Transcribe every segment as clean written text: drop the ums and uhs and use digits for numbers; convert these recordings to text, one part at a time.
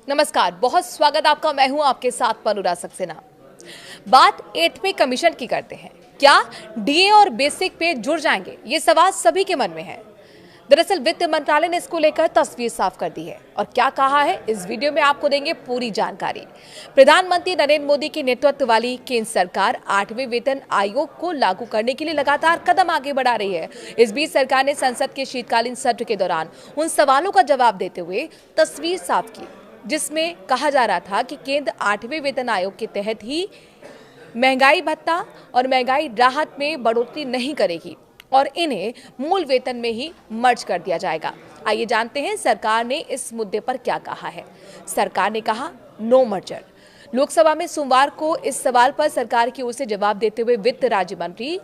नमस्कार, बहुत स्वागत आपका। मैं हूं आपके साथ अनुराग सक्सेना। बात 8वें कमीशन की करते हैं। क्या डीए और बेसिक पे जुड़ जाएंगे? ये सवाल सभी के मन में है। दरअसल वित्त मंत्रालय ने इसको लेकर तस्वीर साफ कर दी है और क्या कहा है, इस वीडियो में आपको देंगे पूरी जानकारी। प्रधानमंत्री नरेंद्र मोदी की नेतृत्व वाली केंद्र सरकार 8वें वेतन आयोग को लागू करने के लिए लगातार कदम आगे बढ़ा रही है। इस बीच सरकार ने संसद के शीतकालीन सत्र के दौरान उन सवालों का जवाब देते हुए तस्वीर साफ की, जिसमें कहा जा रहा था कि केंद्र 8वें वेतन आयोग के तहत ही महंगाई भत्ता और महंगाई राहत में बढ़ोतरी नहीं करेगी और इन्हें मूल वेतन में ही मर्ज कर दिया जाएगा। आइए जानते हैं सरकार ने इस मुद्दे पर क्या कहा है। सरकार ने कहा नो मर्जर। लोकसभा में सोमवार को इस सवाल पर सरकार की ओर से जवाब देते हुए वित्त राज्य मंत्री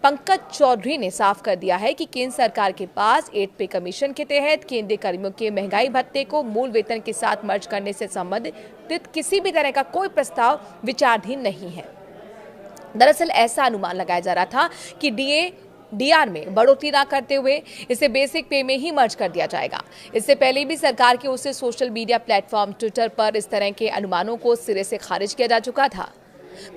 पंकज चौधरी ने साफ कर दिया है कि केंद्र सरकार के पास 8वें कमीशन के तहत केंद्रीय कर्मियों के महंगाई भत्ते को मूल वेतन के साथ मर्ज करने से संबंधित किसी भी तरह का कोई प्रस्ताव विचाराधीन नहीं है। दरअसल ऐसा अनुमान लगाया जा रहा था कि डीआर में बढ़ोतरी न करते हुए इसे बेसिक पे में ही मर्ज कर दिया जाएगा। इससे पहले भी सरकार की ओर से सोशल मीडिया प्लेटफॉर्म ट्विटर पर इस तरह के अनुमानों को सिरे से खारिज किया जा चुका था।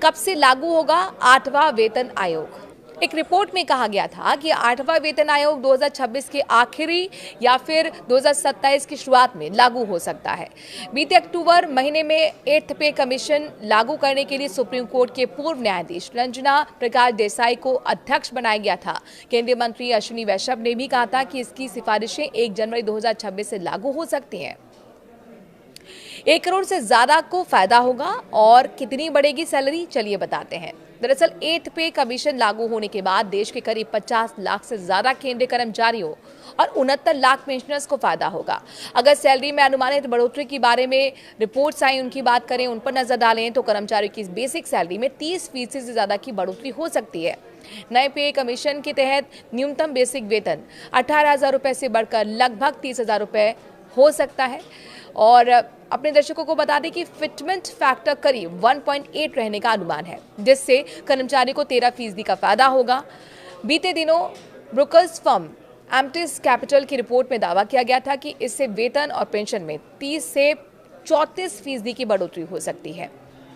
कब से लागू होगा 8वां वेतन आयोग? एक रिपोर्ट में कहा गया था कि 8वां वेतन आयोग 2026 के आखिरी या फिर 2027 की शुरुआत में लागू हो सकता है। बीते अक्टूबर महीने में 8वें कमीशन लागू करने के लिए सुप्रीम कोर्ट के पूर्व न्यायाधीश रंजना प्रकाश देसाई को अध्यक्ष बनाया गया था। केंद्रीय मंत्री अश्विनी वैष्णव ने भी कहा था कि इसकी सिफारिशें 1 जनवरी 2026 से लागू हो सकती हैं। 1 करोड़ से ज्यादा को फायदा होगा और कितनी बढ़ेगी सैलरी, चलिए बताते हैं। दरअसल 8वें कमीशन लागू होने के बाद देश के करीब 50 लाख से ज्यादा केंद्रीय कर्मचारियों और 69 लाख पेंशनर्स को फायदा होगा। अगर सैलरी में अनुमानित बढ़ोतरी के बारे में रिपोर्ट्स आई, उनकी बात करें, उन पर नजर डालें तो कर्मचारियों की बेसिक सैलरी में 30% से ज्यादा की बढ़ोतरी हो सकती है। नए पे कमीशन के तहत न्यूनतम बेसिक वेतन 18,000 रुपए से बढ़कर लगभग 30,000 रुपए हो सकता है। और अपने दर्शकों को बता दें कि फिटमेंट फैक्टर करीब 1.8 रहने का अनुमान है, जिससे कर्मचारी को 13% का फायदा होगा। बीते दिनों ब्रोकर्स फर्म एम्प्टिस कैपिटल की रिपोर्ट में दावा किया गया था कि इससे वेतन और पेंशन में 30 से 34% की बढ़ोतरी हो सकती है।